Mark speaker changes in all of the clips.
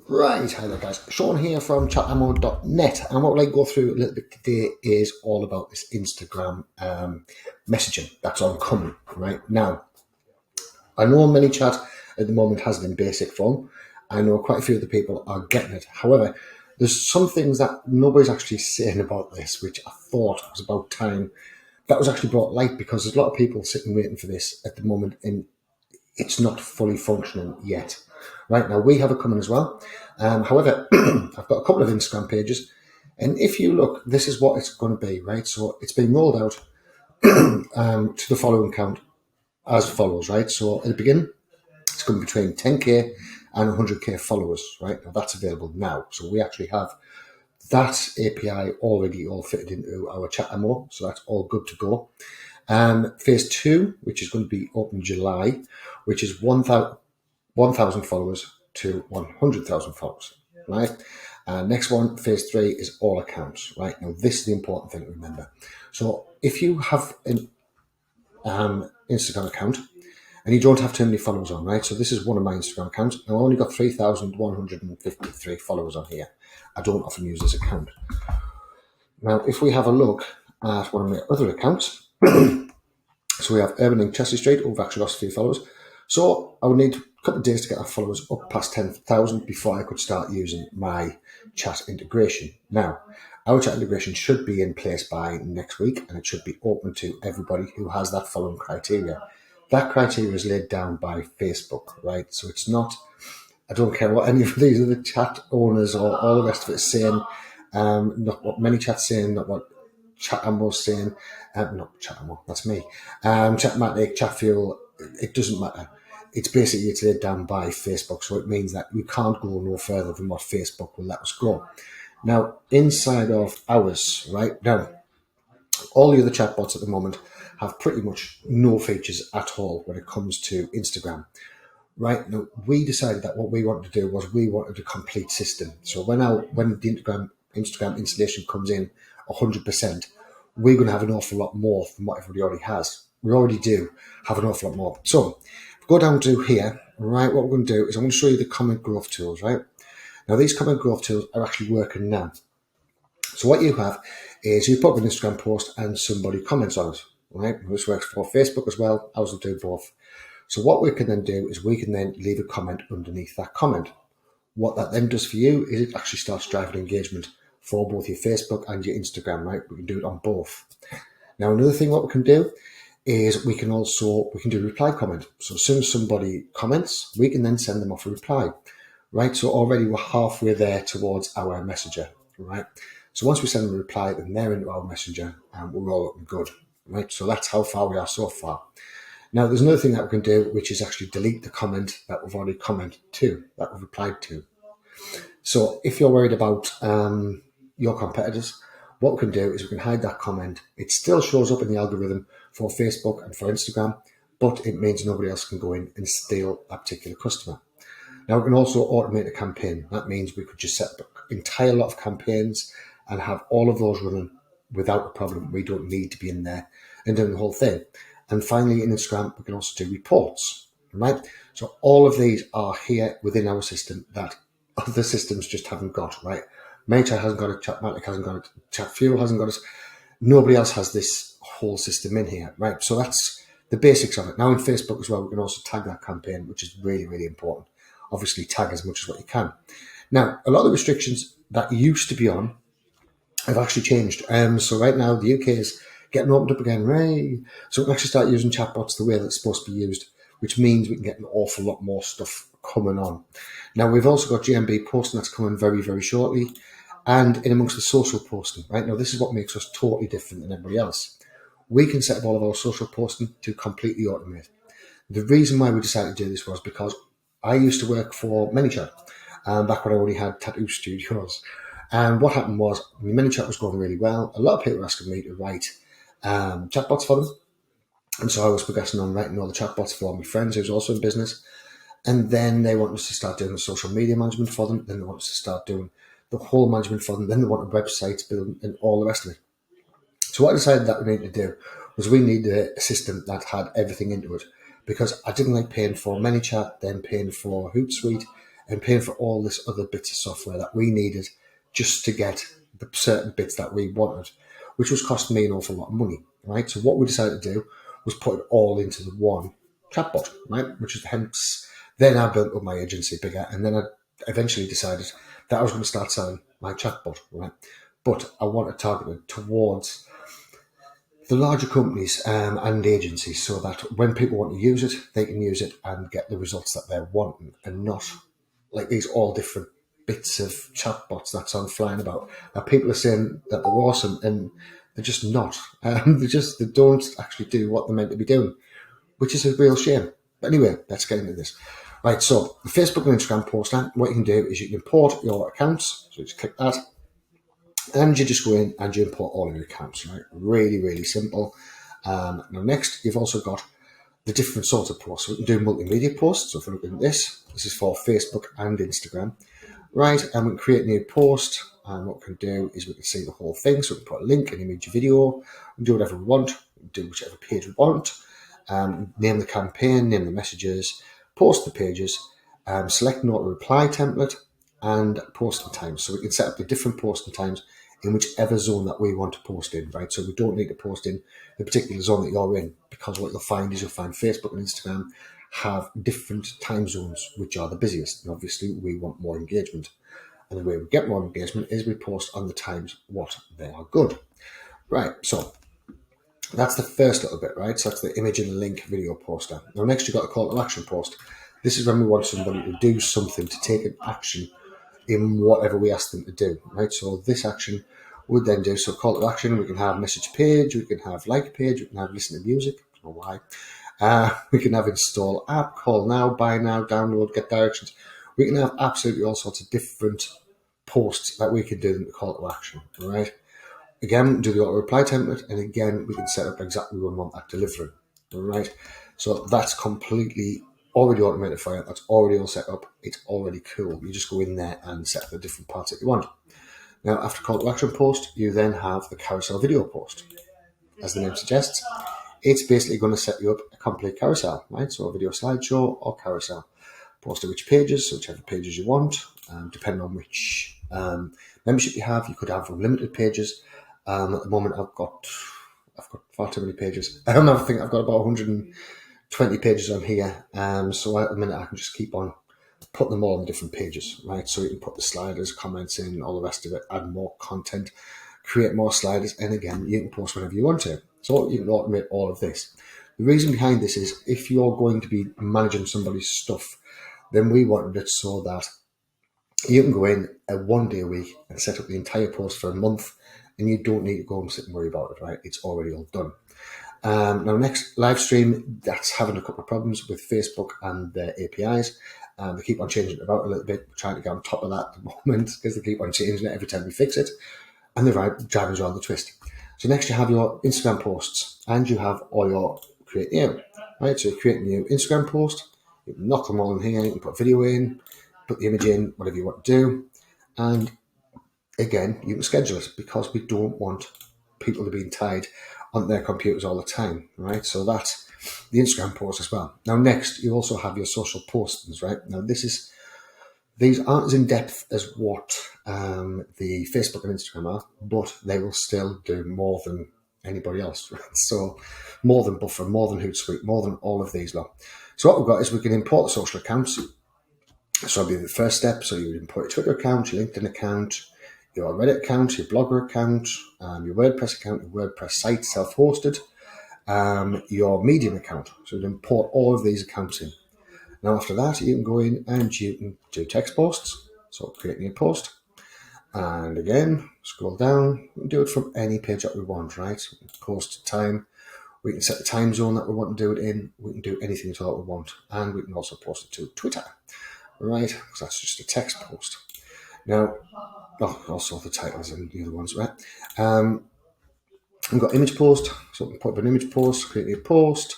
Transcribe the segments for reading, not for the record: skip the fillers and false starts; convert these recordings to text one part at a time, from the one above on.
Speaker 1: Right, hi there guys. Sean here from chatammo.net, and what I'd like to go through a little bit today is all about this Instagram messaging that's on coming right now. I know ManyChat at the moment has it in basic form. I know quite a few of the people are getting it. However, there's some things that nobody's actually saying about this, which I thought was about time that was actually brought light, because there's a lot of people sitting waiting for this at the moment, and it's not fully functioning yet. Right now, we have it coming as well. However, I've got a couple of Instagram pages, and if you look, this is what it's going to be, right? So it's been rolled out to the following count as follows, right? So at the beginning, it's going to be between 10k and 100k followers, right? Now that's available now. So we actually have that API already all fitted into our chat MO, so that's all good to go. Phase 2, which is going to be open July, which is 1,000 followers to 100,000 followers, right? Next one, phase 3, is all accounts, right? Now, this is the important thing to remember. So if you have an Instagram account and you don't have too many followers on, right? So this is one of my Instagram accounts. Now, I only got 3,153 followers on here. I don't often use this account. Now, if we have a look at one of my other accounts, so we have Urban in Chelsea Street, we've actually lost a few followers. So I would need a couple of days to get our followers up past 10,000 before I could start using my chat integration. Now, our chat integration should be in place by next week, and it should be open to everybody who has that following criteria. That criteria is laid down by Facebook, right? So it's not, I don't care what any of these other chat owners or all the rest of it is saying, not what ManyChat's saying, not what Chathammo's saying, not Chathammo, that's me. Chatmatic, Chatfuel, it doesn't matter. It's laid down by Facebook, so it means that we can't go no further than what Facebook will let us go. Now, inside of ours, right now, all the other chatbots at the moment have pretty much no features at all when it comes to Instagram. Right now, we decided that what we wanted to do was we wanted a complete system. So when the Instagram installation comes in 100%, we're going to have an awful lot more than what everybody already has. We already do have an awful lot more. So if we go down to here, right, what we're going to do is I'm going to show you the comment growth tools, right? Now, these comment growth tools are actually working now. So what you have is you put up an Instagram post and somebody comments on it, right? This works for Facebook as well. Ours will do both. So what we can then do is we can then leave a comment underneath that comment. What that then does for you is it actually starts driving engagement for both your Facebook and your Instagram, right? We can do it on both. Now, another thing what we can do is we can do a reply comment. So as soon as somebody comments, we can then send them off a reply, right? So already we're halfway there towards our messenger, right? So once we send them a reply, then they're into our messenger and we're all looking good, right? So that's how far we are so far. Now, there's another thing that we can do, which is actually delete the comment that we've already commented to, that we've replied to. So if you're worried about your competitors, what we can do is we can hide that comment. It still shows up in the algorithm for Facebook and for Instagram, but it means nobody else can go in and steal that particular customer. Now, we can also automate a campaign. That means we could just set up an entire lot of campaigns and have all of those running without a problem. We don't need to be in there and doing the whole thing. And finally, in Instagram, we can also do reports, right? So all of these are here within our system that other systems just haven't got, right? ManyChat hasn't got it, Chatmatic hasn't got it, Chatfuel hasn't got it. Nobody else has this whole system in here, right? So that's the basics of it. Now in Facebook as well, we can also tag that campaign, which is really, really important. Obviously, tag as much as what you can. Now, a lot of the restrictions that used to be on have actually changed. So right now, the UK is getting opened up again, right? So we can actually start using chatbots the way that it's supposed to be used, which means we can get an awful lot more stuff coming on. Now, we've also got GMB posting that's coming very, very shortly, and in amongst the social posting, right? Now, this is what makes us totally different than everybody else. We can set up all of our social posting to completely automate. The reason why we decided to do this was because I used to work for ManyChat back when I only had tattoo studios. And what happened was, ManyChat was going really well. A lot of people were asking me to write chatbots for them. And so I was progressing on writing all the chatbots for my friends who's also in business. And then they wanted us to start doing the social media management for them. Then they wanted us to start doing the whole management for them. Then they wanted websites built and all the rest of it. So what I decided that we needed to do was we needed a system that had everything into it, because I didn't like paying for ManyChat, then paying for Hootsuite, and paying for all this other bits of software that we needed just to get the certain bits that we wanted, which was costing me an awful lot of money, right? So what we decided to do was put it all into the one chatbot, right? Which is hence, then I built up my agency bigger, and then I eventually decided that I was going to start selling my chatbot, right? But I want to target it towards the larger companies and agencies, so that when people want to use it, they can use it and get the results that they're wanting, and not like these all different bits of chatbots that's on flying about. Now, people are saying that they're awesome, and they're just not. They don't actually do what they're meant to be doing, which is a real shame. But anyway, let's get into this. Right, so the Facebook and Instagram poster, what you can do is you can import your accounts. So just click that, and you just go in and you import all of your accounts, right? Really, really simple. Now next, you've also got the different sorts of posts. So we can do multimedia posts. So if we look at this is for Facebook and Instagram, right? And we can create a new post. And what we can do is we can see the whole thing. So we can put a link, an image, a video, we can do whatever we want, do whichever page we want, name the campaign, name the messages, post the pages, select an auto reply template, and posting times. So we can set up the different posting times in whichever zone that we want to post in, right? So we don't need to post in the particular zone that you're in, because what you'll find is Facebook and Instagram have different time zones which are the busiest. And obviously we want more engagement. And the way we get more engagement is we post on the times what they are good. Right, so that's the first little bit, right? So that's the image and the link video poster. Now next you've got a call to action post. This is when we want somebody to do something, to take an action in whatever we ask them to do, right? So this action would then do, so call to action, we can have message page, we can have like page, we can have listen to music, I don't know why. We can have install app, call now, buy now, download, get directions. We can have absolutely all sorts of different posts that we can do in the call to action, right? Again, do the auto reply template, and again, we can set up exactly what we want that delivering, right? So that's completely already automated for you. That's already all set up. It's already cool. You just go in there and set the different parts that you want. Now, after call to action post, you then have the carousel video post. As the name suggests, it's basically going to set you up a complete carousel, right? So a video slideshow or carousel. Post to which pages, so whichever pages you want, depending on which membership you have. You could have unlimited pages. At the moment, I've got far too many pages. I think I've got about 120 pages on here. So at the minute, I can just keep on putting them all on different pages, right? So you can put the sliders, comments in, all the rest of it, add more content, create more sliders, and again, you can post whenever you want to. So you can automate all of this. The reason behind this is if you're going to be managing somebody's stuff, then we wanted it so that you can go in one day a week and set up the entire post for a month, and you don't need to go and sit and worry about it, right? It's already all done. Now, next, live stream, that's having a couple of problems with Facebook and their APIs. They keep on changing it about a little bit. We're trying to get on top of that at the moment because they keep on changing it every time we fix it. And they're driving us around the twist. So next you have your Instagram posts, and you have all your create new, right? So you create a new Instagram post, you can knock them all in here, you can put a video in, put the image in, whatever you want to do. And again, you can schedule it, because we don't want people to be tied on their computers all the time, right? So that's the Instagram post as well. Now, next, you also have your social postings, right? Now, these aren't as in depth as what the Facebook and Instagram are, but they will still do more than anybody else, right? So more than Buffer, more than Hootsuite, more than all of these lot. So what we've got is we can import the social accounts. So that'll be the first step. So you would import your Twitter account, your LinkedIn account, your Reddit account, your Blogger account, your WordPress account, your WordPress site, self-hosted, your Medium account. So you import all of these accounts in. Now after that, you can go in and you can do text posts. So create a new post. And again, scroll down, we can do it from any page that we want, right? Post time, we can set the time zone that we want to do it in, we can do anything at all we want, and we can also post it to Twitter, right? Because that's just a text post. Now, also the titles and the other ones, right? We've got image post, so we can put up an image post, create a new post,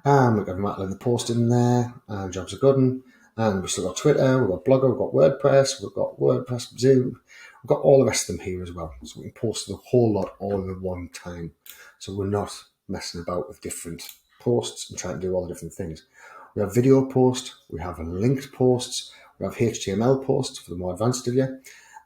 Speaker 1: and we've got Matlin the post in there, and jobs are good. And we've still got Twitter, we've got Blogger, we've got WordPress, Zoom, we've got all the rest of them here as well. So we can post the whole lot all in one time. So we're not messing about with different posts and trying to do all the different things. We have video post, we have linked posts, We have HTML posts for the more advanced of you.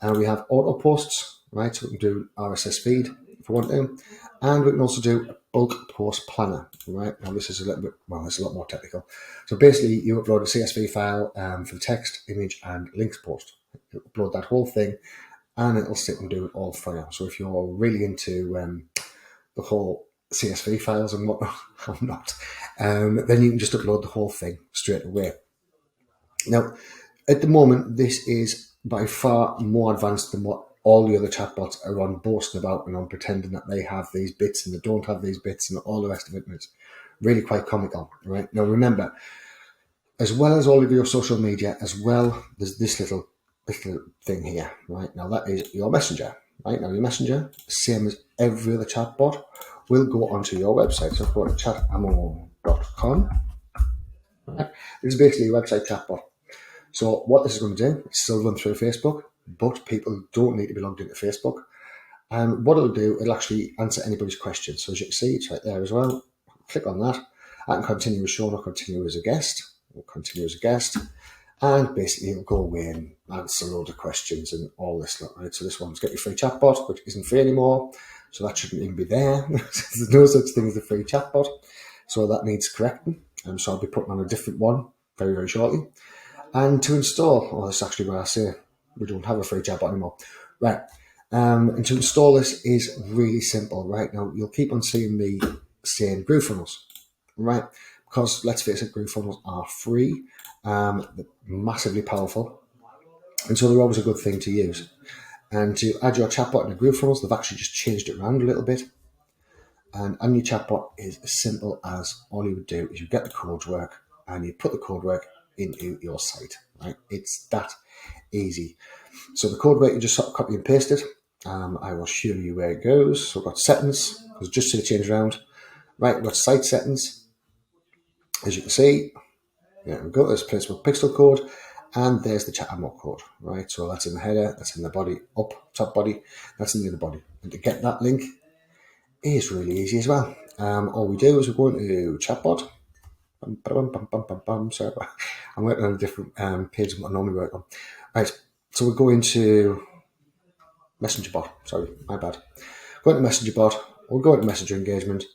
Speaker 1: And we have auto posts, right? So we can do RSS feed if we want to. And we can also do a bulk post planner, right? Now this is a little bit, well, it's a lot more technical. So basically you upload a CSV file for the text, image and links post. You upload that whole thing and it'll sit and do it all for you. So if you're really into the whole CSV files and whatnot, I'm not, then you can just upload the whole thing straight away. Now, at the moment, this is by far more advanced than what all the other chatbots are on boasting about and on pretending that they have these bits and they don't have these bits and all the rest of it. And it's really quite comical, right? Now, remember, as well as all of your social media, as well, there's this little thing here, right? Now, that is your messenger, right? Now, your messenger, same as every other chatbot, will go onto your website. So, go to chatammo.com. This is basically a website chatbot. So what this is going to do, it's still run through Facebook, but people don't need to be logged into Facebook. And what it'll do, it'll actually answer anybody's questions. So as you can see, it's right there as well. Click on that. I can continue as Sean or continue as a guest. We'll continue as a guest. And basically it'll go away and answer a load of questions and all this lot, right? So this one's get your free chatbot, which isn't free anymore. So that shouldn't even be there. There's no such thing as a free chatbot. So that needs correcting. So I'll be putting on a different one very, very shortly. And to install, well, that's actually where I say we don't have a free chatbot anymore. Right. And to install this is really simple, right? Now, you'll keep on seeing me saying GrooveFunnels, right? Because let's face it, GrooveFunnels are free, they're massively powerful. And so they're always a good thing to use. And to add your chatbot into GrooveFunnels, they've actually just changed it around a little bit. And adding your chatbot is as simple as all you would do is you get the code work and you put the code work into your site, right? It's that easy. So the code work, you just sort of copy and paste it. I will show you where it goes. So we've got settings, because just to change around. Right, we've got site settings. As you can see, yeah, we've got this Facebook pixel code, and there's the Chatammo code, right? So that's in the header, that's in the body, top body, that's in the other body. And to get that link is really easy as well. All we do is we go into chatbot. Sorry, I'm working on a different page than what I normally work on. Right, so we go into Messenger bot. Sorry, my bad. Go into Messenger bot. We'll go into Messenger engagement.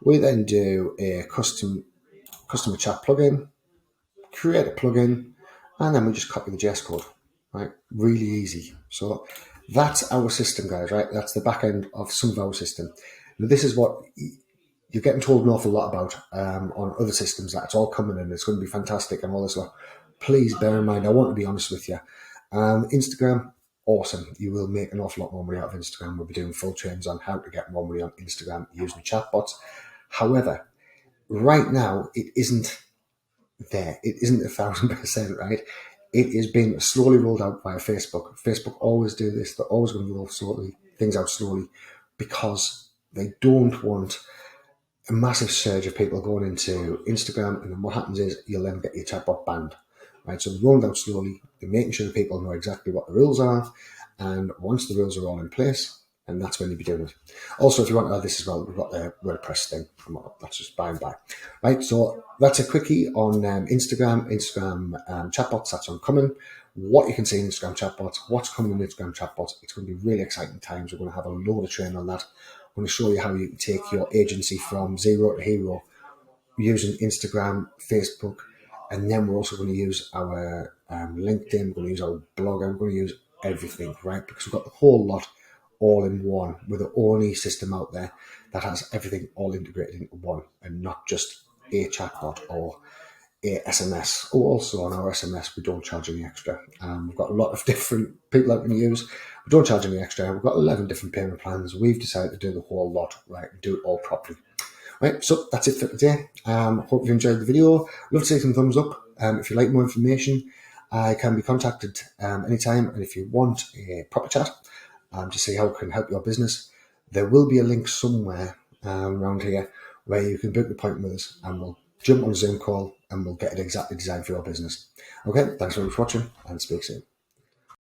Speaker 1: We then do a customer chat plugin, create a plugin, and then we just copy the JS code. Right, really easy. So that's our system, guys. Right, that's the back end of some of our system. Now, this is what you're getting told an awful lot about on other systems, that it's all coming in, it's going to be fantastic and all this lot. Please bear in mind, I want to be honest with you. Instagram, awesome. You will make an awful lot more money out of Instagram. We'll be doing full trains on how to get more money on Instagram using chatbots. However, right now, it isn't there. It isn't 1,000%, right? It is being slowly rolled out via Facebook. Facebook always do this. They're always going to roll things out slowly because they don't want a massive surge of people going into Instagram, and then what happens is you'll then get your chatbot banned, right? So rolling out slowly, they're making sure that people know exactly what the rules are, and once the rules are all in place, and that's when you'll be doing it. Also, if you want to add this as well, we've got the WordPress thing. That's just by and by, right? So that's a quickie on Instagram chatbots. That's oncoming. What you can see in Instagram chatbots, what's coming in Instagram chatbots. It's going to be really exciting times. We're going to have a load of training on that. I'm going to show you how you can take your agency from zero to hero using Instagram, Facebook, and then we're also going to use our LinkedIn, we're going to use our blog, and we're going to use everything, right? Because we've got the whole lot all in one. We're the only system out there that has everything all integrated into one and not just a chatbot or a SMS. Also on our SMS, we don't charge any extra. We've got a lot of different people that we can use. We don't charge any extra. We've got 11 different payment plans. We've decided to do the whole lot, right, and do it all properly. Right, so that's it for today. Hope you enjoyed the video. Love to see some thumbs up. If you like more information, I can be contacted anytime. And if you want a proper chat to see how I can help your business, there will be a link somewhere around here where you can book the appointment with us, and we'll jump on a Zoom call and we'll get it exactly designed for your business. Okay, thanks very much for watching, and speak soon.